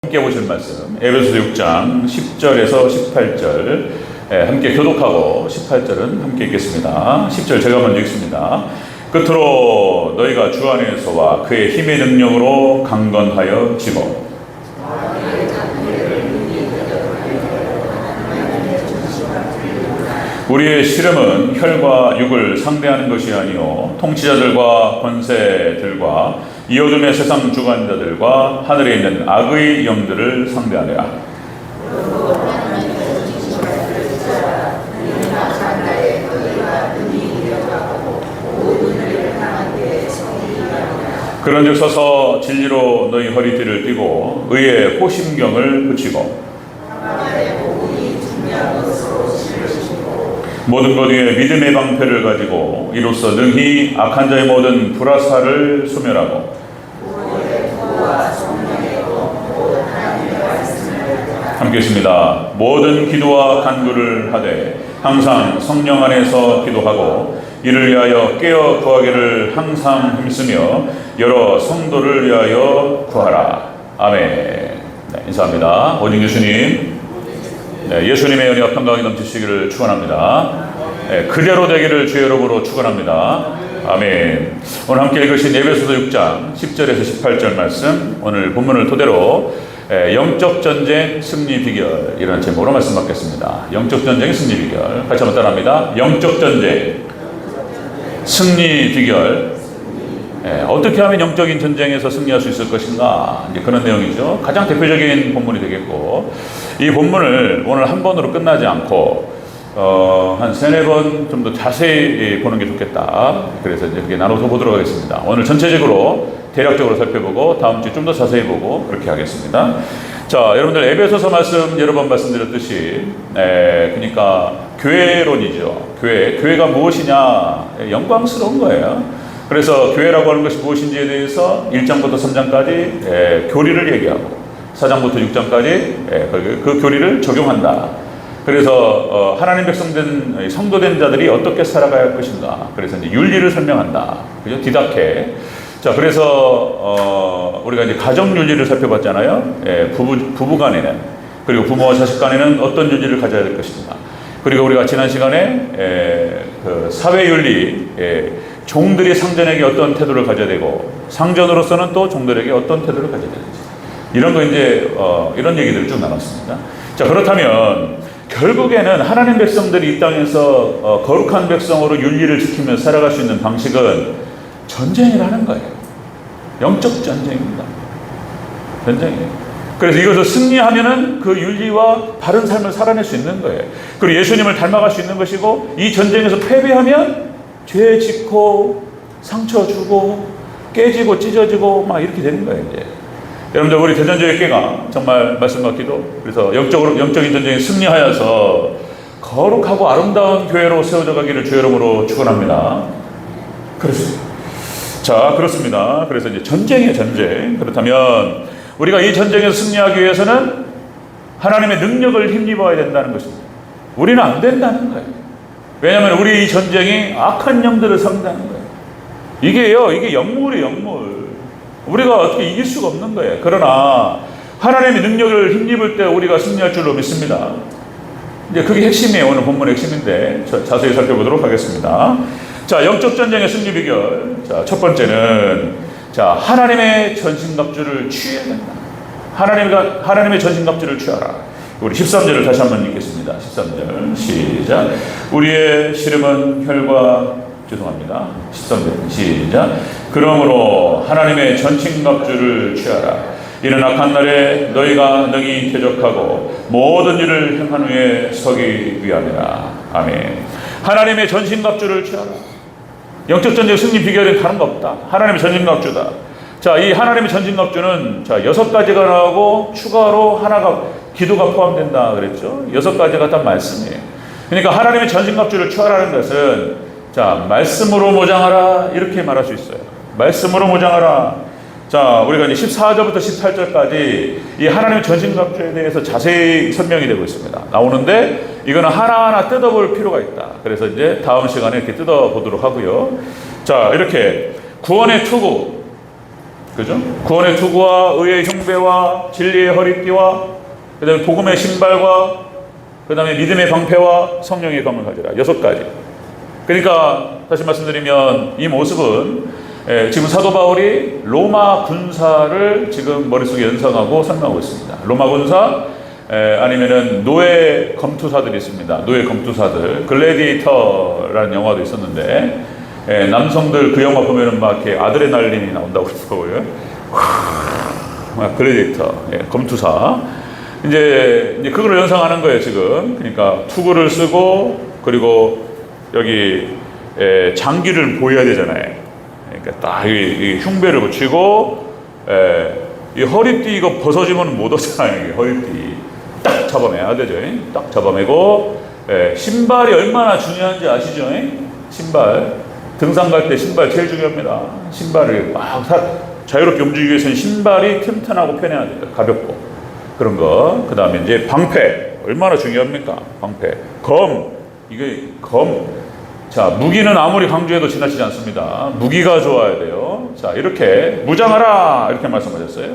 함께 보실 말씀 에베소서 6장 10절에서 18절 함께 교독하고 18절은 함께 읽겠습니다. 10절 제가 먼저 읽습니다. 끝으로 너희가 주 안에서와 그의 힘의 능력으로 강건하여 지고 우리의 씨름은 혈과 육을 상대하는 것이 아니요 통치자들과 권세들과 이 어둠의 세상 주관자들과 하늘에 있는 악의 영들을 상대하리라. 그런즉 서서 진리로 너희 허리띠를 띠고 의의 호심경을 붙이고 모든 것 위에 믿음의 방패를 가지고 이로써 능히 악한 자의 모든 불화살을 소멸하고 함께 했습니다. 모든 기도와 간구를 하되 항상 성령 안에서 기도하고 이를 위하여 깨어 구하기를 항상 힘쓰며 여러 성도를 위하여 구하라. 아멘. 네, 인사합니다. 오직 예수님, 예수님의 은혜와 평강이 넘치시기를 축원합니다. 그대로 되기를 주의 이름으로 축원합니다. 아멘. 오늘 함께 읽으신 에베소서 6장 10절에서 18절 말씀, 오늘 본문을 토대로 영적 전쟁 승리 비결 이런 제목으로 말씀 받겠습니다. 영적 전쟁 승리 비결 같이 한번 따라합니다. 영적 전쟁 승리 비결. 어떻게 하면 영적인 전쟁에서 승리할 수 있을 것인가, 이제 그런 내용이죠. 가장 대표적인 본문이 되겠고, 이 본문을 오늘 한 번으로 끝나지 않고 한 3-4번 좀 더 자세히 보는 게 좋겠다. 그래서 이제 그렇게 나눠서 보도록 하겠습니다. 오늘 전체적으로 대략적으로 살펴보고 다음 주에 좀 더 자세히 보고 그렇게 하겠습니다. 자, 여러분들 에베소서 말씀 여러 번 말씀드렸듯이 그러니까 교회론이죠. 교회가 무엇이냐, 영광스러운 거예요. 그래서 교회라고 하는 것이 무엇인지에 대해서 1장부터 3장까지 교리를 얘기하고 4장부터 6장까지 그 교리를 적용한다. 그래서 하나님 백성된 성도된 자들이 어떻게 살아가야 할 것인가. 그래서 이제 윤리를 설명한다. 그죠? 디다케. 자, 그래서 우리가 이제 가정 윤리를 살펴봤잖아요. 부부 간에는, 그리고 부모와 자식 간에는 어떤 윤리를 가져야 될 것인가. 그리고 우리가 지난 시간에 그 사회 윤리, 종들이 상전에게 어떤 태도를 가져야 되고 상전으로서는 또 종들에게 어떤 태도를 가져야 되는지, 이런 거 이제 이런 얘기들을 쭉 나눴습니다. 자, 그렇다면 결국에는 하나님 백성들이 이 땅에서 거룩한 백성으로 윤리를 지키면서 살아갈 수 있는 방식은 전쟁이라는 거예요. 영적 전쟁입니다. 전쟁이에요. 그래서 이것을 승리하면은 그 윤리와 바른 삶을 살아낼 수 있는 거예요. 그리고 예수님을 닮아갈 수 있는 것이고, 이 전쟁에서 패배하면 죄 짓고 상처 주고 깨지고 찢어지고 막 이렇게 되는 거예요. 이제 여러분들, 우리 대전제일교회가 정말 말씀 받기도, 그래서 영적인 전쟁에 승리하여서 거룩하고 아름다운 교회로 세워져 가기를 주의 이름으로 축원합니다. 그렇습니다. 자, 그렇습니다. 그래서 이제 전쟁이에요, 전쟁. 그렇다면 우리가 이 전쟁에서 승리하기 위해서는 하나님의 능력을 힘입어야 된다는 것입니다. 우리는 안 된다는 거예요. 왜냐하면 우리 이 전쟁이 악한 영들을 상대하는 거예요. 이게 영물이에요, 영물. 우리가 어떻게 이길 수가 없는 거예요. 그러나 하나님의 능력을 힘입을 때 우리가 승리할 줄로 믿습니다. 이제 그게 핵심이에요. 오늘 본문의 핵심인데 자세히 살펴보도록 하겠습니다. 자, 영적 전쟁의 승리 비결. 자, 첫 번째는, 자, 하나님의 전신갑주를 취해야 된다. 하나님의 전신갑주를 취하라. 우리 13절을 다시 한번 읽겠습니다. 13절 시작. 우리의 씨름은 혈과, 죄송합니다. 13절 시작. 그러므로 하나님의 전신갑주를 취하라. 이는 악한 날에 너희가 능히 대적하고 모든 일을 행한 후에 서기 위함이라. 아멘. 하나님의 전신갑주를 취하라. 영적 전쟁 승리 비결은 다른 거 없다. 하나님의 전신갑주다. 자, 이 하나님의 전신갑주는 6가지가 나오고 추가로 하나가 기도가 포함된다 그랬죠. 6가지가 다 말씀이에요. 그러니까 하나님의 전신갑주를 취하라는 것은, 자, 말씀으로 모장하라, 이렇게 말할 수 있어요. 말씀으로 모장하라. 자, 우리가 이제 14절부터 18절까지 이 하나님의 전신갑주에 대해서 자세히 설명이 되고 있습니다. 나오는데 이거는 하나하나 뜯어볼 필요가 있다. 그래서 이제 다음 시간에 이렇게 뜯어보도록 하고요. 자, 이렇게 구원의 투구, 그죠? 구원의 투구와 의의 흉배와 진리의 허리띠와 그 다음에 복음의 신발과 그 다음에 믿음의 방패와 성령의 검을 가지라. 6가지. 그러니까 다시 말씀드리면 이 모습은 지금 사도 바울이 로마 군사를 지금 머릿속에 연상하고 설명하고 있습니다. 로마 군사 아니면은 노예 검투사들이 있습니다. 노예 검투사들. 글래디에이터라는 영화도 있었는데 남성들 그 영화 보면은 막 이렇게 아드레날린이 나온다고 그러더라고요. 막 글래디에이터, 검투사. 이제 그걸 연상하는 거예요, 지금. 그러니까 투구를 쓰고 그리고 여기 장기를 보여야 되잖아요. 그러니까 딱 이 흉배를 붙이고 이 허리띠 이거 벗어지면 못 오잖아요. 이게 허리띠 딱 잡아매야 되죠. 딱 잡아매고 신발이 얼마나 중요한지 아시죠? 신발 등산 갈 때 신발 제일 중요합니다. 신발을 막 자유롭게 움직이기 위해서는 신발이 튼튼하고 편해야 돼요. 가볍고 그런 거. 그 다음에 이제 방패 얼마나 중요합니까? 방패 이게 자, 무기는 아무리 강조해도 지나치지 않습니다. 무기가 좋아야 돼요. 자, 이렇게 무장하라 이렇게 말씀하셨어요.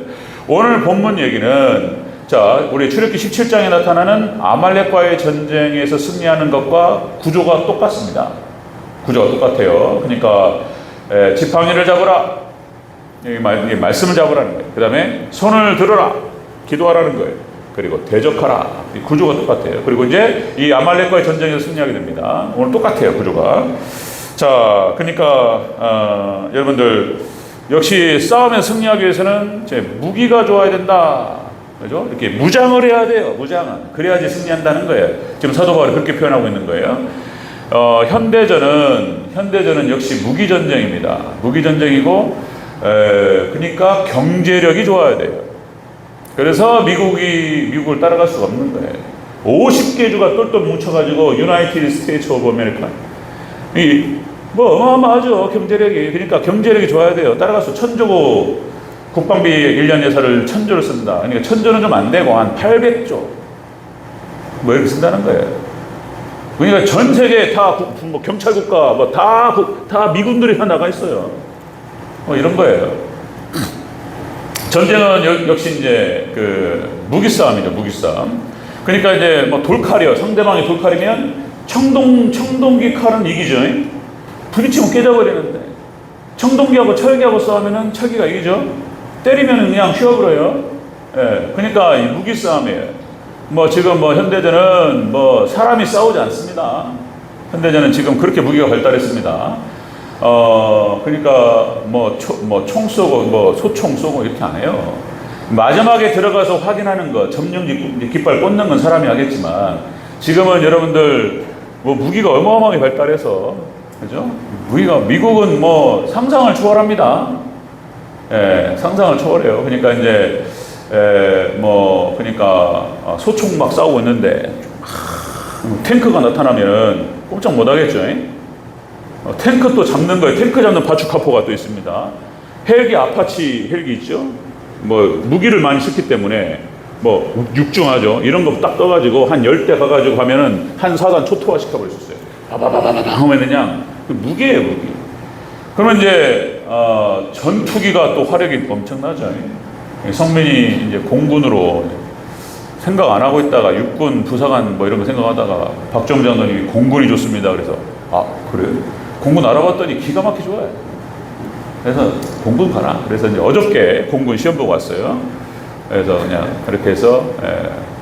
오늘 본문 얘기는 자, 우리 출애굽기 17장에 나타나는 아말렉과의 전쟁에서 승리하는 것과 구조가 똑같습니다. 구조가 똑같아요. 그러니까 지팡이를 잡으라. 여기 말씀을 잡으라는 거예요. 그 다음에 손을 들어라. 기도하라는 거예요. 그리고 대적하라. 이 구조가 똑같아요. 그리고 이제 이 아말렉과의 전쟁에서 승리하게 됩니다. 오늘 똑같아요, 구조가. 자, 그러니까 여러분들 역시 싸움에 승리하기 위해서는 이제 무기가 좋아야 된다. 그죠? 이렇게 무장을 해야 돼요. 무장은 그래야지 승리한다는 거예요. 지금 사도 바울이 그렇게 표현하고 있는 거예요. 현대전은 역시 무기 전쟁입니다. 무기 전쟁이고, 그러니까 경제력이 좋아야 돼요. 그래서 미국을 따라갈 수가 없는 거예요. 50개 주가 똘똘 뭉쳐가지고 유나이티드 스테이츠 오브 아메리카. 어마어마하죠, 경제력이. 그러니까 경제력이 좋아야 돼요. 따라갈 수 천조고 국방비 1년 예산을 1000조를 쓴다. 그러니까 1000조는 좀 안 되고 한 800조. 뭐 이렇게 쓴다는 거예요. 그러니까 전 세계 다 경찰 국가 다 미군들이 다 나가 있어요. 이런 거예요. 전쟁은 역시 이제 무기 싸움이죠, 무기 싸움. 그러니까 이제 돌칼이요. 상대방이 돌칼이면 청동기 칼은 이기죠. 부딪히면 깨져버리는데 청동기하고 철기하고 싸우면은 철기가 이기죠. 때리면 그냥 휘어버려요. 그러니까 이 무기 싸움이에요. 지금 현대전은 사람이 싸우지 않습니다. 현대전은 지금 그렇게 무기가 발달했습니다. 그러니까 총 쏘고 소총 쏘고 이렇게 안 해요. 마지막에 들어가서 확인하는 거, 점령 깃발 꽂는 건 사람이 하겠지만 지금은 여러분들 무기가 어마어마하게 발달해서 그죠? 미국은 상상을 초월합니다. 상상을 초월해요. 그러니까 이제 그러니까 소총 막 싸우고 있는데 탱크가 나타나면 꼼짝 못 하겠죠. 탱크 또 잡는 거예요. 탱크 잡는 바추카포가 또 있습니다. 헬기, 아파치 헬기 있죠? 무기를 많이 싣기 때문에, 육중하죠. 이런 거 딱 떠가지고, 한 10대 가가지고 하면은, 한 사단 초토화 시켜버릴 수 있어요. 바바바바바바 하면 그냥, 무기예요, 무기. 그러면 이제, 전투기가 또 화력이 엄청나죠. 성민이 이제 공군으로 생각 안 하고 있다가, 육군, 부사관 이런 거 생각하다가, 박정우 장관이 공군이 좋습니다. 그래서, 그래요? 공군 알아봤더니 기가 막히게 좋아요. 그래서 공군 가라. 그래서 이제 어저께 공군 시험 보고 왔어요. 그래서 그냥 그렇게 해서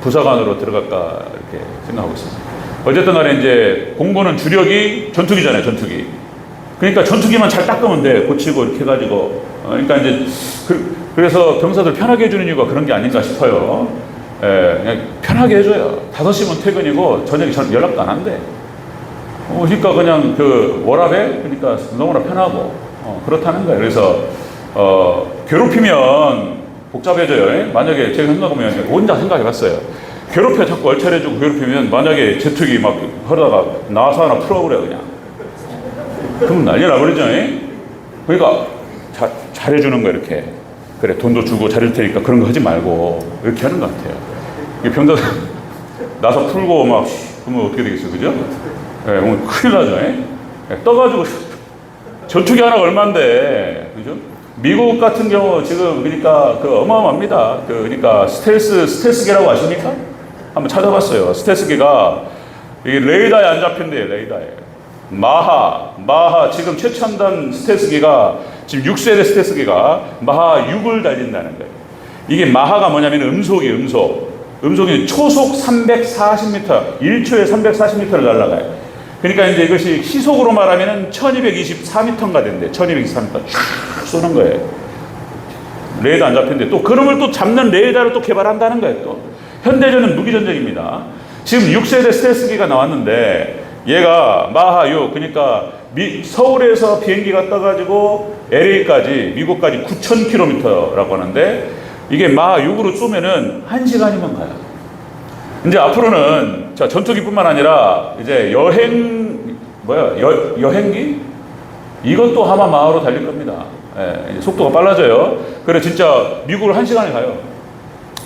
부사관으로 들어갈까 이렇게 생각하고 있습니다. 어쨌든 간에 이제 공군은 주력이 전투기잖아요, 전투기. 그러니까 전투기만 잘 닦으면 돼. 고치고 이렇게 해가지고. 그러니까 이제 그래서 병사들 편하게 해주는 이유가 그런 게 아닌가 싶어요. 그냥 편하게 해줘요. 5시면 퇴근이고 저녁에 연락도 안 한대. 그러니까 그냥 워라밸? 그러니까 너무나 편하고, 그렇다는 거예요. 그래서, 괴롭히면 복잡해져요. 만약에 제가 생각해보면, 혼자 생각해 봤어요. 자꾸 얼차려주고 괴롭히면, 만약에 제특이 막 하다가 나와서 하나 풀어버려, 그냥. 그럼 난리 나버리죠. 그러니까, 잘해주는 거, 이렇게. 그래, 돈도 주고 잘해줄 테니까 그런 거 하지 말고, 이렇게 하는 것 같아요. 병사 나서 풀고 막, 그러면 어떻게 되겠어요, 그죠? 큰일 나죠. 떠가지고 전투기 하나가 얼만데, 그죠? 미국 같은 경우 지금 그러니까 그 어마어마합니다. 그러니까 스텔스계라고 아십니까? 한번 찾아봤어요. 스텔스계가 이게 레이더에 안 잡힌대요. 레이더에. 마하 지금 최첨단 스텔스기가 지금 6세대 스텔스기가 마하 6을 달린다는 거예요. 이게 마하가 뭐냐면 음속이 초속 340m, 1초에 340m를 날아가요. 그러니까 이제 이것이 시속으로 말하면 1224m가 된대. 1224m 쫙 쏘는 거예요. 레이더 안 잡힌데 또 그놈을 또 잡는 레이더를 또 개발한다는 거예요. 또 현대전은 무기전쟁입니다. 지금 6세대 스텔스기가 나왔는데 얘가 마하 6, 그러니까 서울에서 비행기가 떠가지고 LA까지, 미국까지 9,000km라고 하는데 이게 마하 6으로 쏘면은 1시간이면 가요. 이제 앞으로는 자, 전투기뿐만 아니라 이제 여행기? 이것도 아마 마하로 달릴 겁니다. 예, 속도가 빨라져요. 그래 진짜 미국을 1시간에 가요.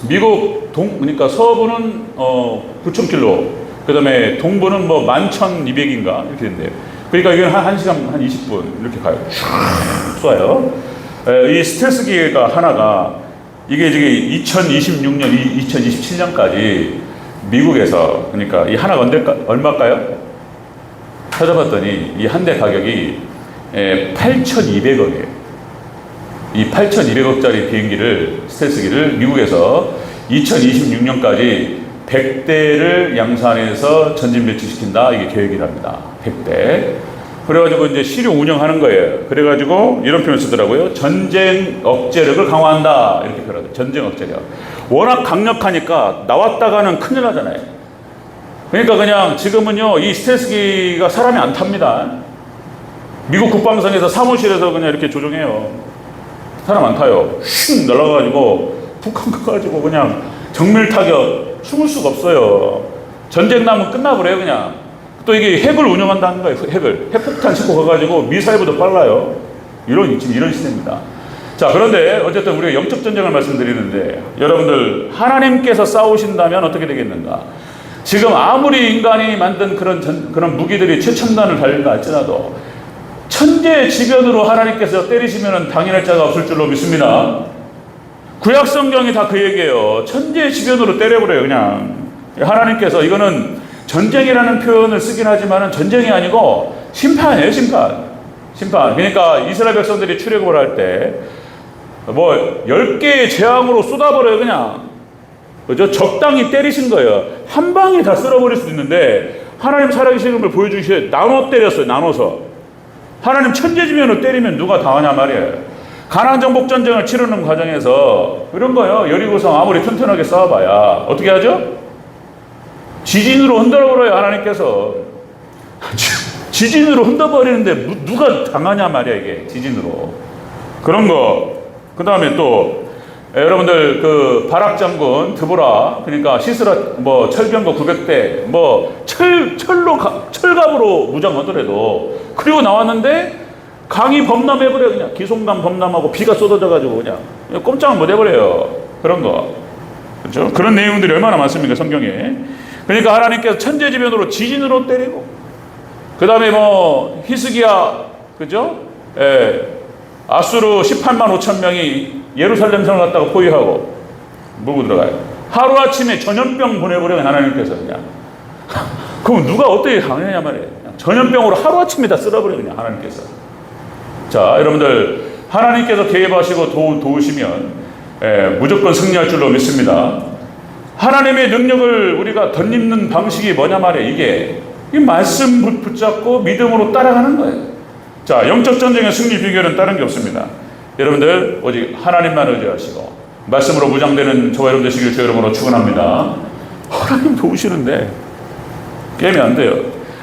미국 그러니까 서부는 9,000km, 그 다음에 동부는 뭐 11,200인가 이렇게 된대요. 그러니까 이건 한 1시간 한 20분 이렇게 가요. 쫙 쏴요. 이 스텔스기가 하나가 이게 지금 2026년, 2027년까지 미국에서 그러니까 이 하나가 얼마일까요? 찾아봤더니 이 한 대 가격이 8,200억이에요. 이 8,200억짜리 비행기를 스텔스기를 미국에서 2026년까지 100대를 양산해서 전진 배치시킨다. 이게 계획이랍니다. 100대. 그래가지고 이제 실용 운영하는 거예요. 그래가지고 이런 표현을 쓰더라고요. 전쟁 억제력을 강화한다. 이렇게 표현하죠. 전쟁 억제력. 워낙 강력하니까 나왔다가는 큰일 나잖아요. 그러니까 그냥 지금은요, 이 스텔스기가 사람이 안 탑니다. 미국 국방성에서 사무실에서 그냥 이렇게 조종해요. 사람 안 타요. 휙 날아가가지고 북한 가가지고 그냥 정밀 타격 숨을 수가 없어요. 전쟁 나면 끝나버려요, 그냥. 또 이게 핵을 운영한다는 거예요, 핵폭탄 싣고 가가지고 미사일보다 빨라요. 지금 이런 시대입니다. 자, 그런데 어쨌든 우리가 영적 전쟁을 말씀드리는데 여러분들 하나님께서 싸우신다면 어떻게 되겠는가? 지금 아무리 인간이 만든 그런 무기들이 최첨단을 달린다 할지라도 천재지변으로 하나님께서 때리시면 당연할 자가 없을 줄로 믿습니다. 구약 성경이 다 그 얘기예요. 천재지변으로 때려버려요, 그냥. 하나님께서 이거는 전쟁이라는 표현을 쓰긴 하지만 전쟁이 아니고 심판이에요, 심판. 그러니까 이스라엘 백성들이 출애굽을 할 때 뭐 10개의 재앙으로 쏟아버려요, 그냥. 그죠? 적당히 때리신 거예요. 한 방에 다 쓸어버릴 수도 있는데 하나님 살아계신 걸 보여주시에 나눠 때렸어요, 나눠서. 하나님 천재지변으로 때리면 누가 당하냐 말이에요. 가나안 정복 전쟁을 치르는 과정에서 이런 거예요. 여리고성 아무리 튼튼하게 싸워봐야 어떻게 하죠? 지진으로 흔들어버려요, 하나님께서. 지진으로 흔들어버리는데 누가 당하냐 말이야, 이게. 지진으로. 그런 거. 그 다음에 또 여러분들 그 바락 장군 드보라, 그러니까 시스라 뭐 철병거 900대 뭐 철갑으로 무장 얻으래도 그리고 나왔는데 강이 범람해버려. 그냥 기송강 범람하고 비가 쏟아져가지고 그냥 꼼짝 못 해버려요. 그런 거. 그렇죠? 그런 내용들이 얼마나 많습니까, 성경에. 그러니까 하나님께서 천재지변으로 지진으로 때리고, 그 다음에 뭐 히스기야, 그죠? 아수르 18만 5천 명이 예루살렘 성을 갖다가 포위하고 물고 들어가요. 하루아침에 전염병 보내버려요, 하나님께서 그냥. 그럼 누가 어떻게 당하냐 말이에요. 전염병으로 하루아침에 다 쓸어버려요, 그냥 하나님께서. 자, 여러분들 하나님께서 개입하시고 도우시면 무조건 승리할 줄로 믿습니다. 하나님의 능력을 우리가 덧입는 방식이 뭐냐 말이에요. 이게 이 말씀 붙잡고 믿음으로 따라가는 거예요. 자, 영적 전쟁의 승리 비결은 다른 게 없습니다. 여러분들 오직 하나님만 의지하시고 말씀으로 무장되는 저와 여러분 되시길 주 이름으로 축원합니다. 하나님 도우시는데 깨면 안 돼요.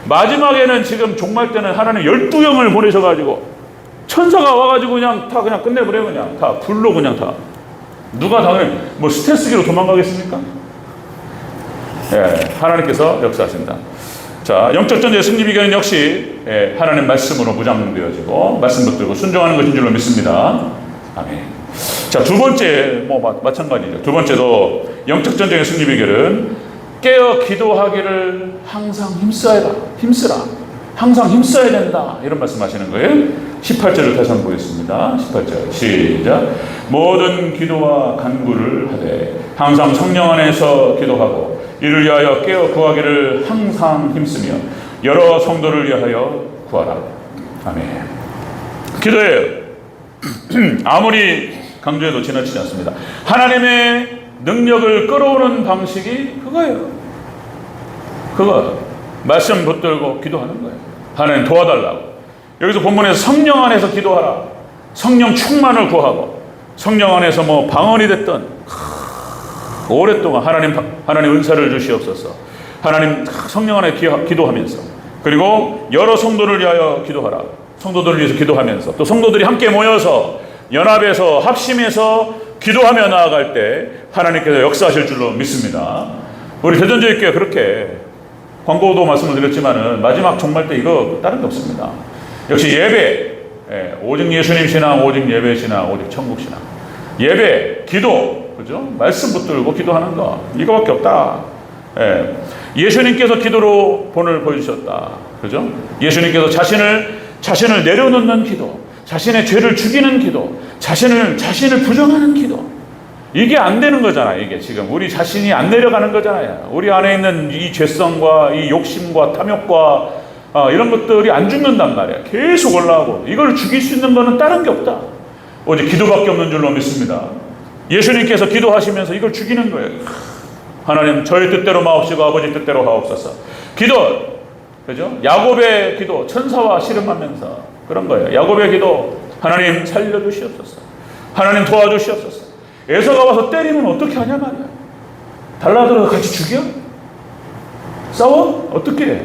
마지막에는 지금 종말 때는 하나님 12영을 보내셔가지고 천사가 와가지고 그냥 다 그냥 끝내버려요. 그냥 다 불로 그냥 다. 누가 당연히 뭐 스텔스기로 도망가겠습니까? 하나님께서 역사하신다. 자, 영적 전쟁의 승리 비결은 역시 하나님 말씀으로 무장되어지고 말씀 붙들고 순종하는 것인 줄로 믿습니다. 아멘. 자, 두 번째 뭐 마찬가지죠. 두 번째도 영적 전쟁의 승리 비결은 깨어 기도하기를 항상 힘쓰라. 항상 힘써야 된다. 이런 말씀하시는 거예요. 18절을 다시 한번 보겠습니다. 18절 시작. 모든 기도와 간구를 하되 항상 성령 안에서 기도하고 이를 위하여 깨어 구하기를 항상 힘쓰며 여러 성도를 위하여 구하라. 아멘. 기도예요. 아무리 강조해도 지나치지 않습니다. 하나님의 능력을 끌어오는 방식이 그거예요. 그거 말씀 붙들고 기도하는 거예요. 하나님 도와달라고. 여기서 본문에서 성령 안에서 기도하라. 성령 충만을 구하고 성령 안에서 뭐 방언이 됐던 오랫동안 하나님 은사를 주시옵소서. 하나님 성령 안에 기도하면서 그리고 여러 성도를 위하여 기도하라. 성도들을 위해서 기도하면서 또 성도들이 함께 모여서 연합해서 합심해서 기도하며 나아갈 때 하나님께서 역사하실 줄로 믿습니다. 우리 대전제일교회 그렇게 광고도 말씀을 드렸지만은 마지막 종말 때 이거 다른 게 없습니다. 역시 예배, 오직 예수님 신앙, 오직 예배 신앙, 오직 천국 신앙. 예배, 기도, 그죠? 말씀 붙들고 기도하는 거 이거밖에 없다. 예수님께서 기도로 본을 보여주셨다. 그죠? 예수님께서 자신을 내려놓는 기도, 자신의 죄를 죽이는 기도, 자신을 부정하는 기도. 이게 안 되는 거잖아요. 이게 지금 우리 자신이 안 내려가는 거잖아요. 우리 안에 있는 이 죄성과 이 욕심과 탐욕과 이런 것들이 안 죽는단 말이에요. 계속 올라오고 이걸 죽일 수 있는 거는 다른 게 없다. 오직 기도밖에 없는 줄로 믿습니다. 예수님께서 기도하시면서 이걸 죽이는 거예요. 하나님 저의 뜻대로 마옵시고 아버지 뜻대로 하옵소서. 기도, 그죠? 야곱의 기도, 천사와 씨름하면서 그런 거예요. 야곱의 기도, 하나님 살려주시옵소서. 하나님 도와주시옵소서. 에서가 와서 때리면 어떻게 하냐 말이야. 달라들어서 같이 죽여? 싸워? 어떻게 해?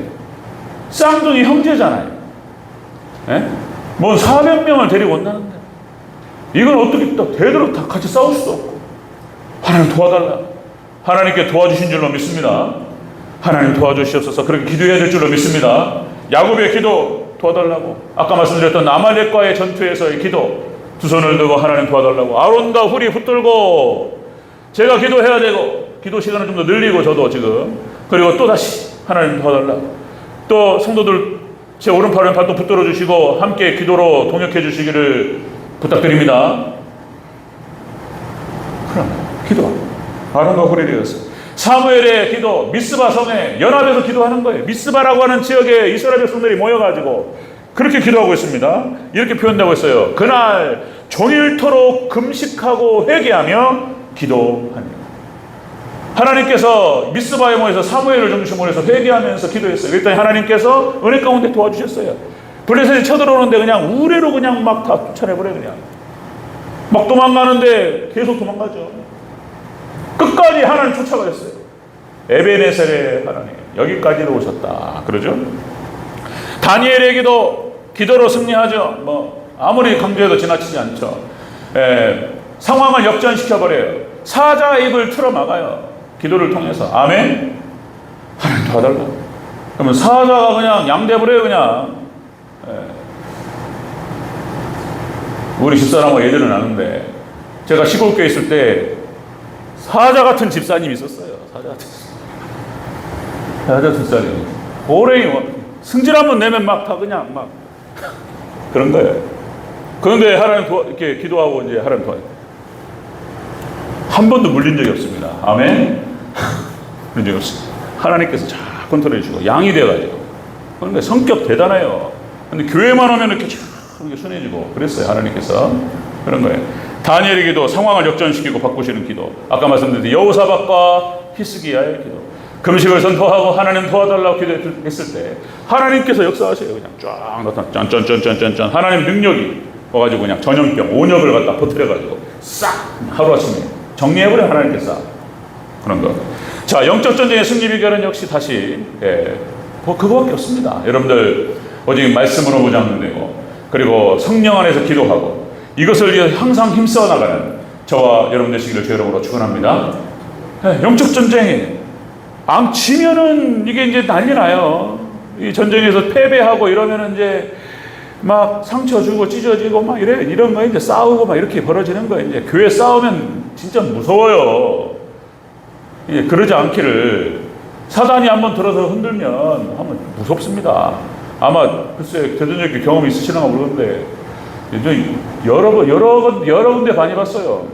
쌍둥이 형제잖아요. 뭔 400명을 데리고 온다는데 이건 어떻게 또 되도록 다 같이 싸울 수도 없고. 하나님 도와달라. 하나님께 도와주신 줄로 믿습니다. 하나님 도와주시옵소서. 그렇게 기도해야 될 줄로 믿습니다. 야곱의 기도 도와달라고. 아까 말씀드렸던 아말렉과의 전투에서의 기도, 두 손을 들고 하나님 도와달라고. 아론과 훌이 붙들고 제가 기도해야 되고, 기도 시간을 좀 더 늘리고 저도 지금, 그리고 또 다시 하나님 도와달라고. 또 성도들 제 오른팔 왼팔 또 붙들어 주시고 함께 기도로 동역해 주시기를 부탁드립니다. 그럼 기도. 아론과 훌이 되었어요. 사무엘의 기도, 미스바 성에 연합해서 기도하는 거예요. 미스바라고 하는 지역에 이스라엘 백성들이 모여가지고 그렇게 기도하고 있습니다. 이렇게 표현되고 있어요. 그날 종일토록 금식하고 회개하며 기도하니라. 하나님께서 미스바에 모여서 사무엘을 중심으로 해서 회개하면서 기도했어요. 그랬더니 하나님께서 은혜 가운데 도와주셨어요. 블레셋이 쳐들어오는데 그냥 우레로 그냥 막 다 쫓아내버려요. 그냥 막 도망가는데 계속 도망가죠. 끝까지 하나님 쫓아가셨어요. 에베네셀의 하나님 여기까지로 오셨다. 그러죠? 다니엘에게도 기도로 승리하죠. 뭐 아무리 강조해도 지나치지 않죠. 상황을 역전시켜버려요. 사자의 입을 틀어막아요. 기도를 통해서. 아멘. 하나님 도와달라. 그러면 사자가 그냥 양대버려요. 그냥. 우리 집사람과 예전은 아는데 제가 시골교회 있을 때 사자 같은 집사님이 있었어요. 사자 같은 집사님. 호랭이 승질 한번 내면 막 다 그냥 막 그런 거예요. 그런데 하나님 이렇게 기도하고 이제 하나님 도와요. 한 번도 물린 적이 없습니다. 아멘. 물린 적이 없습니다. 하나님께서 잘 컨트롤해 주시고 양이 돼가지고. 그런데 성격 대단해요. 근데 교회만 오면 이렇게 순해지고 그랬어요. 하나님께서 그런 거예요. 다니엘의 기도, 상황을 역전시키고 바꾸시는 기도. 아까 말씀드린 여호사밧과 히스기야의 기도. 금식을 선포하고 하나님 도와달라고 기도했을 때 하나님께서 역사하세요. 그냥 쫙 나타나 짠짠짠짠짠 하나님 능력이 와가지고 그냥 전염병, 온역을 갖다 퍼뜨려가지고 싹 하루아침에 정리해버려 하나님께서 그런 거. 자, 영적 전쟁의 승리 비결은 역시 다시 뭐 그거밖에 없습니다. 여러분들 오직 말씀으로 무장하면 되고 그리고 성령 안에서 기도하고 이것을 위해 항상 힘써 나가는 저와 여러분 되시기를 주의 이름으로 축원합니다. 영적 전쟁이 지면은 이게 이제 난리 나요. 이 전쟁에서 패배하고 이러면은 이제 막 상처 주고 찢어지고 막 이런 거 이제 싸우고 막 이렇게 벌어지는 거예요. 이제 교회 싸우면 진짜 무서워요. 그러지 않기를. 사단이 한번 들어서 흔들면 한번 무섭습니다. 아마 글쎄 대전적인 경험이 있으시는가 모르겠는데 여러 군데 많이 봤어요.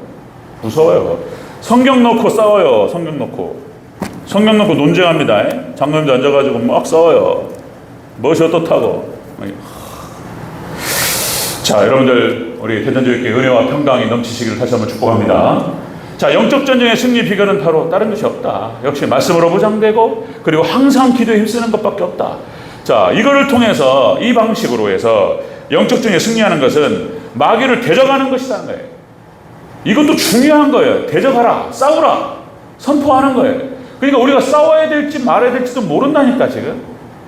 무서워요. 성경 놓고 싸워요. 성경 놓고 논쟁합니다. 장로님도 앉아가지고 막 싸워요. 무엇이 어떻다고. 자, 여러분들 우리 대전적인 은혜와 평강이 넘치시기를 다시 한번 축복합니다. 자, 영적 전쟁의 승리 비결은 바로 다른 것이 없다. 역시 말씀으로 보장되고 그리고 항상 기도에 힘쓰는 것밖에 없다. 자, 이거를 통해서 이 방식으로 해서 영적 전쟁에 승리하는 것은 마귀를 대적하는 것이라는 거예요. 이것도 중요한 거예요. 대적하라, 싸우라, 선포하는 거예요. 그러니까 우리가 싸워야 될지 말아야 될지도 모른다니까 지금.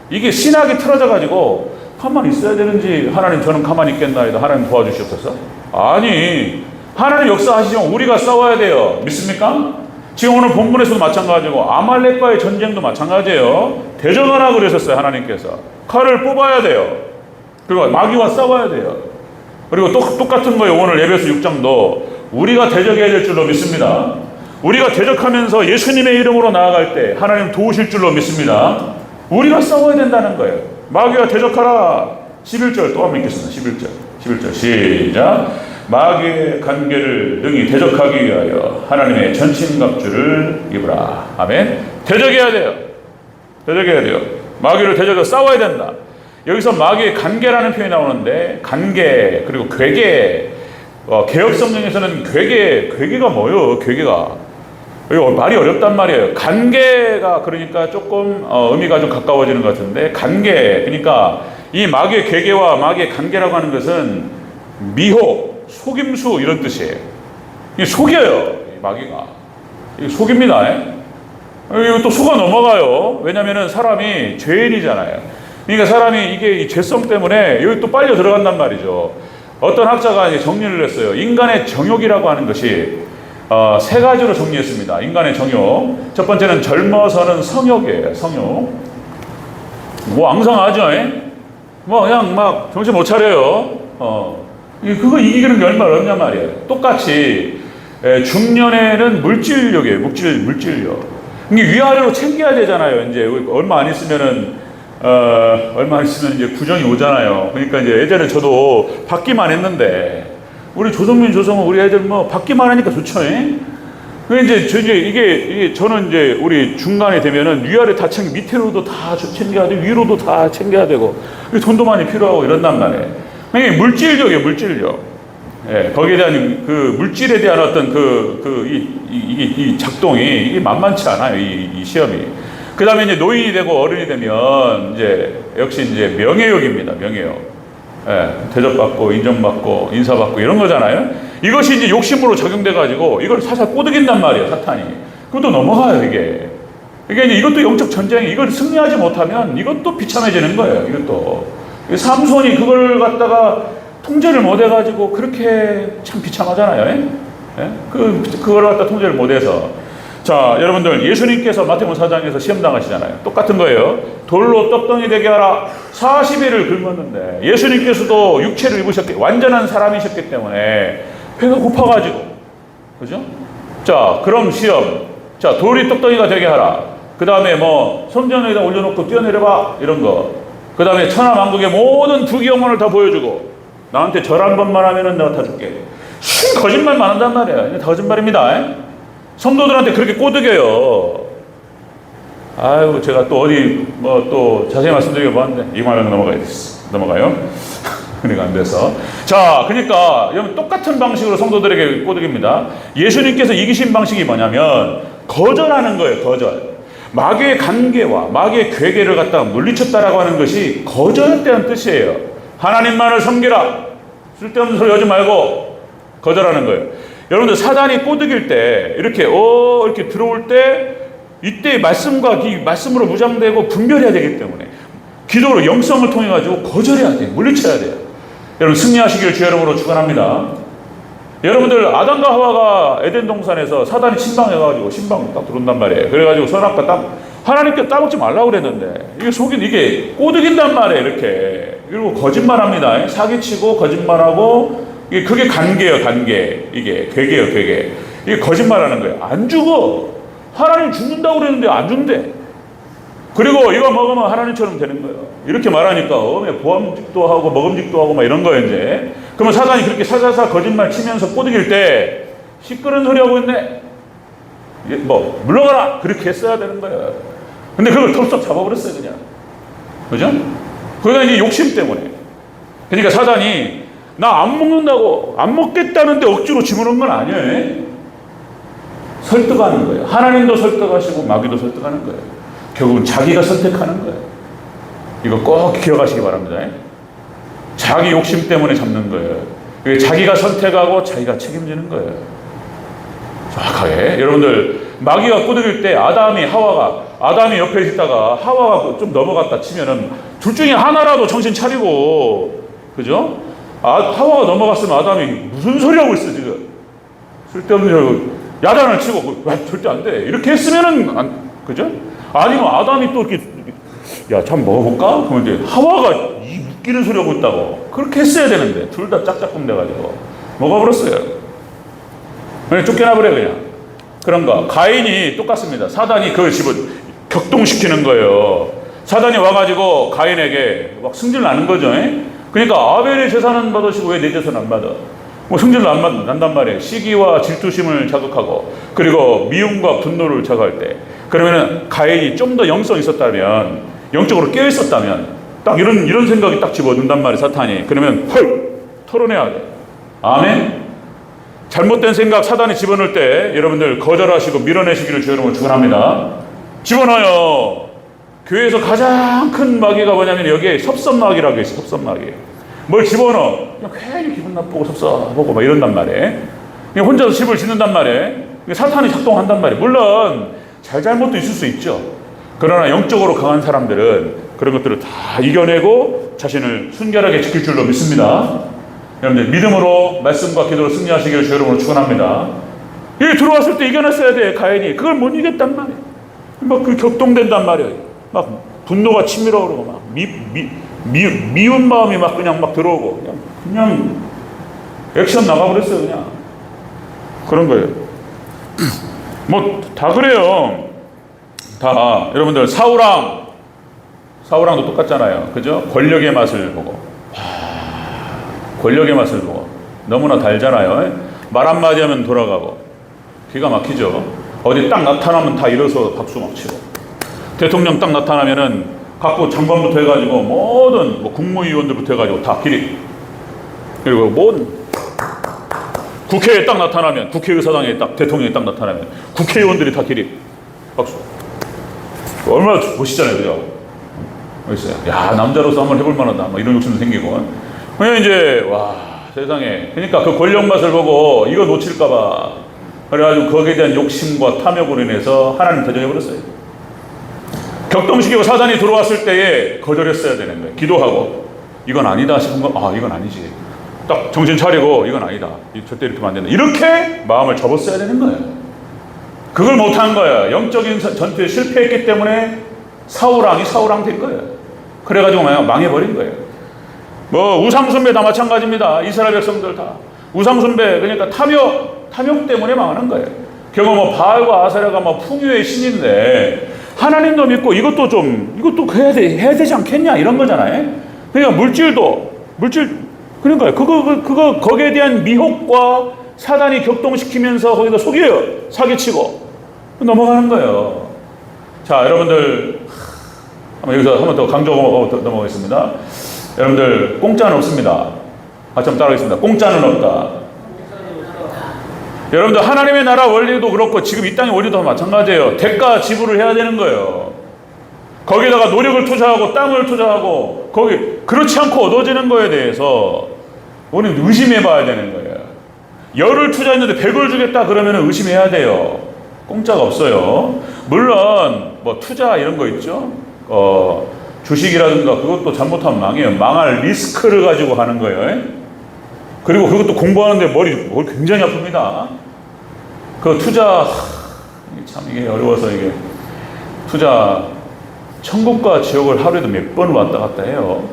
이게 신학이 틀어져 가지고 가만히 있어야 되는지, 하나님 저는 가만히 있겠나이다, 하나님 도와주시옵소서. 아니, 하나님 역사하시지만 우리가 싸워야 돼요. 믿습니까? 지금 오늘 본문에서도 마찬가지고 아말렉과의 전쟁도 마찬가지예요. 대적하라 그러셨어요. 하나님께서 칼을 뽑아야 돼요. 그리고 마귀와 싸워야 돼요. 그리고 똑같은 거예요. 오늘 에베소 6장도 우리가 대적해야 될 줄로 믿습니다. 우리가 대적하면서 예수님의 이름으로 나아갈 때 하나님 도우실 줄로 믿습니다. 우리가 싸워야 된다는 거예요. 마귀와 대적하라. 11절 또 한번 읽겠습니다. 11절 시작. 마귀의 관계를 능히 대적하기 위하여 하나님의 전신갑주를 입으라. 아멘. 대적해야 돼요. 마귀를 대적해서 싸워야 된다. 여기서 마귀의 관계라는 표현이 나오는데, 관계 그리고 괴계, 개혁 성경에서는 괴계가 뭐예요? 괴계가 이거 말이 어렵단 말이에요. 관계가 그러니까 조금 의미가 좀 가까워지는 것 같은데, 관계 그러니까 이 마귀의 괴계와 마귀의 관계라고 하는 것은 미혹, 속임수 이런 뜻이에요. 이게 속여요. 마귀가 이게 속입니다. 이거 또 속아 넘어가요. 왜냐하면 사람이 죄인이잖아요. 그러니까 사람이 이게 이 죄성 때문에 여기 또 빨려 들어간단 말이죠. 어떤 학자가 이제 정리를 했어요. 인간의 정욕이라고 하는 것이 세 가지로 정리했습니다. 인간의 정욕. 첫 번째는 젊어서는 성욕이에요. 성욕. 뭐 앙상하죠. 뭐 그냥 막 정신 못 차려요. 그거 이기는 게 얼마나 어렵냔 말이에요. 똑같이 중년에는 물질욕이에요. 물질욕. 이게 위아래로 챙겨야 되잖아요. 이제 얼마 안 있으면은 이제 구정이 오잖아요. 그러니까 이제 예전에 저도 받기만 했는데, 우리 조성은 우리 애들 뭐 받기만 하니까 좋죠. 이게 저는 이제 우리 중간에 되면은 위아래 다 밑으로도 다 챙겨야 되고 위로도 다 챙겨야 되고 돈도 많이 필요하고 이런단 말이에요. 그러니까 물질력이에요, 물질력. 예, 거기에 대한 그 물질에 대한 어떤 이 작동이 이게 만만치 않아요. 이 시험이. 그 다음에 이제 노인이 되고 어른이 되면 이제 역시 이제 명예욕입니다. 명예욕. 예, 대접받고 인정받고 인사받고 이런 거잖아요. 이것이 이제 욕심으로 작용돼가지고 이걸 살살 꼬드긴단 말이에요, 사탄이. 그것도 넘어가요, 이게. 이게 이제 이것도 영적 전쟁이, 이걸 승리하지 못하면 이것도 비참해지는 거예요, 이것도. 삼손이 그걸 갖다가 통제를 못해가지고 그렇게 참 비참하잖아요. 예? 그걸 갖다 통제를 못해서. 자, 여러분들, 예수님께서 마태복음 4장에서 시험당하시잖아요. 똑같은 거예요. 돌로 떡덩이 되게 하라. 40일을 굶었는데 예수님께서도 육체를 입으셨기, 완전한 사람이셨기 때문에 배가 고파가지고, 그죠? 자, 그럼 시험. 자, 돌이 떡덩이가 되게 하라. 그 다음에 뭐 성전에다 올려놓고 뛰어내려봐, 이런 거. 그 다음에 천하만국의 모든 부귀영화를 다 보여주고 나한테 절 한 번만 하면은 내가 다 줄게. 거짓말만 한단 말이야. 다 거짓말입니다. 성도들한테 그렇게 꼬드겨요. 아이고, 제가 또 어디 뭐 또 자세히 말씀드리고 봤는데 이거 말하면 넘어가요. 그러니까 안 돼서. 자, 그러니까 여러분 똑같은 방식으로 성도들에게 꼬드깁니다. 예수님께서 이기신 방식이 뭐냐면 거절하는 거예요. 거절. 마귀의 관계와 마귀의 괴계를 갖다가 물리쳤다라고 하는 것이 거절했다는 뜻이에요. 하나님만을 섬기라. 쓸데없는 소리 하지 말고 거절하는 거예요. 여러분들, 사단이 꼬드길 때 이렇게 들어올 때 이때 말씀과 말씀으로 무장되고 분별해야 되기 때문에 기도로 영성을 통해 가지고 거절해야 돼요. 물리쳐야 돼요. 여러분, 승리하시기를 주 이름으로 축원합니다. 여러분들, 아담과 하와가 에덴 동산에서 사단이 침방해가지고 신방 딱 들어온단 말이에요. 그래가지고 선악과 하나님께 따먹지 말라고 그랬는데 이게 꼬드긴단 말이에요. 이렇게. 그리고 거짓말합니다. 사기치고 거짓말하고, 그게 관계예요. 관계. 이게 괴계예요. 괴계. 이게 거짓말하는 거예요. 안 죽어. 하나님 죽는다고 그랬는데 안 죽는데. 그리고 이거 먹으면 하나님처럼 되는 거예요. 이렇게 말하니까 보암직도 하고 먹음직도 하고 막 이런 거예요 이제. 그러면 사단이 그렇게 사사사 거짓말 치면서 꼬드길 때 시끄러운 소리 하고 있네. 뭐 물러가라 그렇게 했어야 되는 거예요. 근데 그걸 톱썩 잡아버렸어요 그냥. 그죠? 그러니까 이제 욕심 때문에. 그러니까 사단이 나 안 먹는다고 안 먹겠다는데 억지로 집어넣은 건 아니에요. 설득하는 거예요. 하나님도 설득하시고 마귀도 설득하는 거예요. 결국은 자기가 선택하는 거예요. 이거 꼭 기억하시기 바랍니다. 자기 욕심 때문에 잡는 거예요. 자기가 선택하고 자기가 책임지는 거예요. 정확하게. 여러분들 마귀가 꼬드길 때 아담이 옆에 있다가 하와가 좀 넘어갔다 치면은 둘 중에 하나라도 정신 차리고, 그죠? 하와가 넘어갔으면 아담이 무슨 소리 하고 있어 지금? 쓸데없는 소리, 야단을 치고 절대 안 돼. 이렇게 했으면은 그죠? 아니면 아담이 또 이렇게 야 참 먹어볼까? 그러면 이제 하와가 이 웃기는 소리 하고 있다고 그렇게 했어야 되는데 둘 다 짝짝꿍 돼가지고 먹어버렸어요. 그냥 쫓겨나버려 그냥. 그런 거. 가인이 똑같습니다. 사단이 그걸 격동시키는 거예요. 사단이 와가지고 가인에게 막 승질 나는 거죠. 그러니까 아벨의 재산은 받으시고 왜 내 재산 안 받아? 뭐 승질도 안 난단 말이에요. 시기와 질투심을 자극하고 그리고 미움과 분노를 자극할 때. 그러면은 가인이 좀 더 영성이 있었다면, 영적으로 깨어 있었다면 딱 이런 생각이 딱 집어든단 말이에요 사탄이. 그러면 헐 털어내야 돼. 아멘. 잘못된 생각 사단이 집어넣을 때 여러분들 거절하시고 밀어내시기를 주의 이름으로 축원합니다. 집어넣어요. 교회에서 가장 큰 마귀가 뭐냐면 여기에 섭섭마귀라고 있어요. 섭섭마귀. 뭘 집어넣어? 그냥 괜히 기분 나쁘고 섭섭하고 막 이런단 말이에요. 그냥 혼자서 집을 짓는단 말이에요. 사탄이 작동한단 말이에요. 물론 잘못도 있을 수 있죠. 그러나 영적으로 강한 사람들은 그런 것들을 다 이겨내고 자신을 순결하게 지킬 줄로 믿습니다. 여러분들 믿음으로 말씀과 기도로 승리하시기를 주의 이름으로 축원합니다. 여기 들어왔을 때 이겨냈어야 돼. 가인이 그걸 못 이겼단 말이에요. 막 그 격동된단 말이에요. 막 분노가 치밀어 오르고 막 미운 마음이 막 그냥 막 들어오고 그냥 액션 나가버렸어요 그냥. 그런 거예요. 뭐 다 그래요. 다 여러분들 사울왕도 똑같잖아요. 그죠? 권력의 맛을 보고 권력의 맛을 보고 너무나 달잖아요. 말 한마디 하면 돌아가고 기가 막히죠. 어디 딱 나타나면 다 일어서 박수 막 치고 대통령 딱 나타나면은 각부 장관부터 해가지고 모든 뭐 국무위원들부터 해가지고 다 기립. 그리고 국회에 딱 나타나면 국회의사당에 딱 대통령이 딱 나타나면 국회의원들이 다 기립 박수. 얼마나 멋있잖아요, 그죠? 멋있어요. 야 남자로서 한번 해볼 만하다. 막 이런 욕심도 생기고. 그냥 이제 와 세상에. 그러니까 그 권력 맛을 보고 이거 놓칠까봐 그래가지고 거기에 대한 욕심과 탐욕으로 인해서 하나님 대적해버렸어요. 격동시키고 사단이 들어왔을 때에 거절했어야 되는 거예요. 기도하고 이건 아니다 싶은 거 이건 아니지. 딱 정신 차리고 이건 아니다. 절대 이렇게 하면 안 된다. 이렇게 마음을 접었어야 되는 거예요. 그걸 못한 거예요. 영적인 전투에 실패했기 때문에 사울왕이 사울왕 된 거예요. 그래가지고 망해버린 거예요. 뭐 우상숭배 다 마찬가지입니다. 이스라엘 백성들 다 우상숭배. 그러니까 탐욕 때문에 망하는 거예요. 결국 뭐 바알과 아세라가 뭐 풍요의 신인데 하나님도 믿고 이것도 해야 되지 않겠냐 이런 거잖아요. 그러니까 물질 그러니까요. 그거 거기에 대한 미혹과 사단이 격동시키면서 거기다 속여요. 사기치고 넘어가는 거예요. 자, 여러분들 여기서 한 번 더 강조하고 넘어가겠습니다. 여러분들 공짜는 없습니다. 같이 한번 따라하겠습니다. 공짜는 없다. 여러분들 하나님의 나라 원리도 그렇고 지금 이 땅의 원리도 마찬가지예요. 대가 지불을 해야 되는 거예요. 거기다가 노력을 투자하고 땅을 투자하고 그렇지 않고 얻어지는 거에 대해서 우리는 의심해 봐야 되는 거예요. 열을 투자했는데 100을 주겠다 그러면 의심해야 돼요. 공짜가 없어요. 물론 뭐 투자 이런 거 있죠. 주식이라든가 그것도 잘못하면 망해요. 망할 리스크를 가지고 하는 거예요. 그리고 그것도 공부하는데 머리 굉장히 아픕니다. 그 투자 참 이게 어려워서 이게 투자 천국과 지옥을 하루에도 몇 번 왔다 갔다 해요.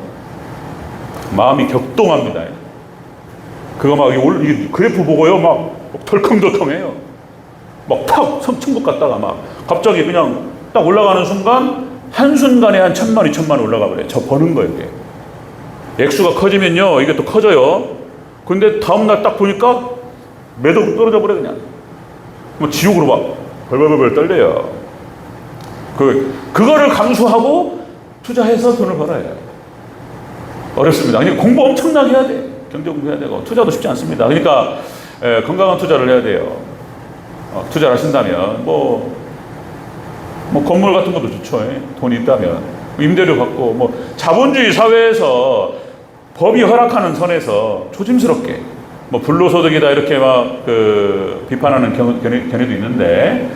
마음이 격동합니다. 그거 막 이 그래프 보고요 막 덜컹덜컹해요. 막 팍 천국 갔다가 막 갑자기 그냥 딱 올라가는 순간 한순간에 한 1,000만, 2,000만 올라가 버려요. 저 버는 거예요, 이게. 액수가 커지면요, 이게 또 커져요. 근데 다음날 딱 보니까 매도 떨어져 버려, 그냥. 뭐 지옥으로 막 벌벌벌 떨려요. 그거를 감수하고 투자해서 돈을 벌어야 해요. 어렵습니다. 그러니까 공부 엄청나게 해야 돼. 경제 공부해야 되고, 투자도 쉽지 않습니다. 그러니까, 건강한 투자를 해야 돼요. 투자를 하신다면, 뭐 건물 같은 것도 좋죠. 돈이 있다면. 임대료 받고, 뭐, 자본주의 사회에서 법이 허락하는 선에서 조심스럽게, 뭐, 불로소득이다, 이렇게 막, 비판하는 견해도 있는데,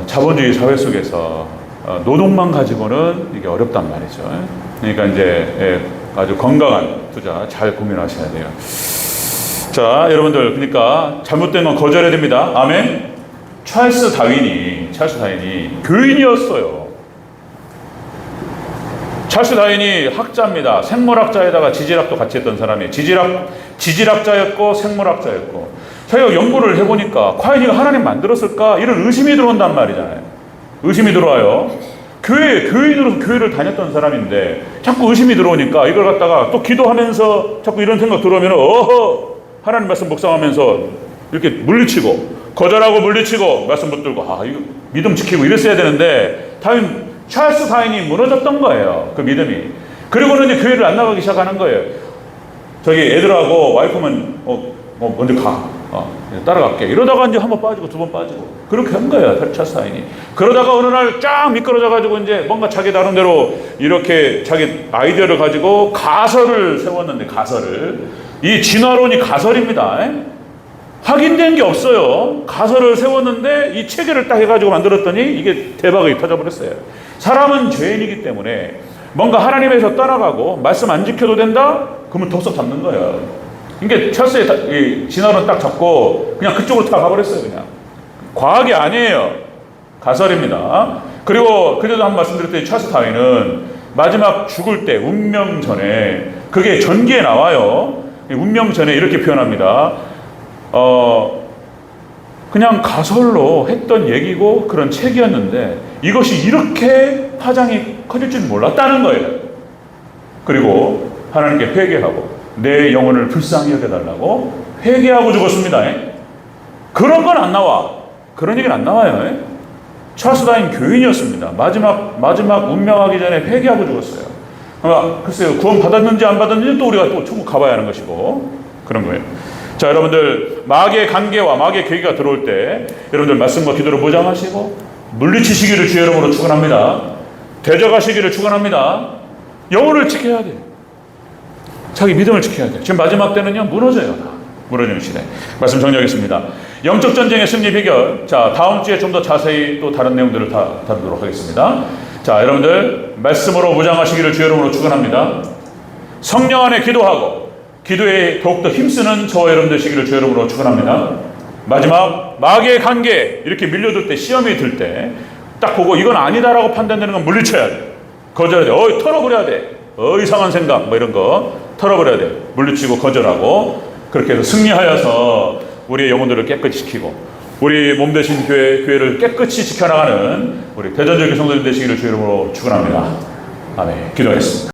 자본주의 사회 속에서 노동만 가지고는 이게 어렵단 말이죠. 그러니까 이제 아주 건강한 투자 잘 고민하셔야 돼요. 자, 여러분들, 그러니까 잘못된 건 거절해야 됩니다. 아멘. 찰스 다윈이 교인이었어요. 찰스 다윈이 학자입니다. 생물학자에다가 지질학도 같이 했던 사람이에요. 지질학자였고 생물학자였고. 자기가 연구를 해보니까 과연 이거 하나님 만들었을까? 이런 의심이 들어온단 말이잖아요. 의심이 들어와요. 교인으로서 교회를 다녔던 사람인데 자꾸 의심이 들어오니까 이걸 갖다가 또 기도하면서 자꾸 이런 생각 들어오면 하나님 말씀 묵상하면서 이렇게 물리치고 거절하고 물리치고 말씀 붙들고 이거 믿음 지키고 이랬어야 되는데 찰스 다윈이 무너졌던 거예요. 그 믿음이. 그리고는 이제 교회를 안 나가기 시작하는 거예요. 저기 애들하고 와이프만 먼저 가. 따라갈게. 이러다가 이제 한 번 빠지고 두 번 빠지고 그렇게 한 거예요. 찰스 다윈이. 그러다가 어느 날 쫙 미끄러져 가지고 이제 뭔가 자기 나름대로 이렇게 자기 아이디어를 가지고 가설을 세웠는데 이 진화론이 가설입니다. 확인된 게 없어요. 가설을 세웠는데 이 체계를 딱 해가지고 만들었더니 이게 대박이 터져버렸어요. 사람은 죄인이기 때문에 뭔가 하나님에서 떠나가고 말씀 안 지켜도 된다? 그러면 덥석 잡는 거예요. 그러니까 찰스의 진화론 딱 잡고 그냥 그쪽으로 다 가버렸어요. 그냥. 과학이 아니에요. 가설입니다. 그리고 그때도 한 번 말씀드렸더니 찰스 다윈은 마지막 죽을 때 운명 전에 그게 전기에 나와요. 운명 전에 이렇게 표현합니다. 그냥 가설로 했던 얘기고 그런 책이었는데 이것이 이렇게 파장이 커질 줄 몰랐다는 거예요. 그리고 하나님께 회개하고 내 영혼을 불쌍히 여겨달라고 회개하고 죽었습니다. 그런 건 안 나와. 그런 얘기는 안 나와요. 찰스 다윈 교인이었습니다. 마지막 운명하기 전에 회개하고 죽었어요. 글쎄요, 구원 받았는지 안 받았는지 또 우리가 또 천국 가봐야 하는 것이고 그런 거예요. 자, 여러분들, 마귀의 관계와 마귀의 계기가 들어올 때 여러분들 말씀과 기도로 무장하시고 물리치시기를 주의 이름으로 축원합니다. 대적하시기를 축원합니다. 영혼을 지켜야 돼요. 자기 믿음을 지켜야 돼요. 지금 마지막 때는요, 무너져요. 무너지는 시대. 말씀 정리하겠습니다. 영적 전쟁의 승리 비결. 자, 다음 주에 좀 더 자세히 또 다른 내용들을 다루도록 하겠습니다. 자, 여러분들, 말씀으로 무장하시기를 주의 이름으로 축원합니다. 성령 안에 기도하고 기도에 더욱더 힘쓰는 저와 여러분 되시기를 주의 이름으로 축원합니다. 마지막 마귀의 관계 이렇게 밀려들 때 시험이 들 때 딱 보고 이건 아니다라고 판단되는 건 물리쳐야 돼. 거절해야 돼. 털어버려야 돼. 이상한 생각 뭐 이런 거 털어버려야 돼. 물리치고 거절하고 그렇게 해서 승리하여서 우리의 영혼들을 깨끗이 지키고 우리 몸 대신 교회를 깨끗이 지켜나가는 우리 대전적인 성도들 되시기를 주의 이름으로 축원합니다. 아멘. 기도하겠습니다.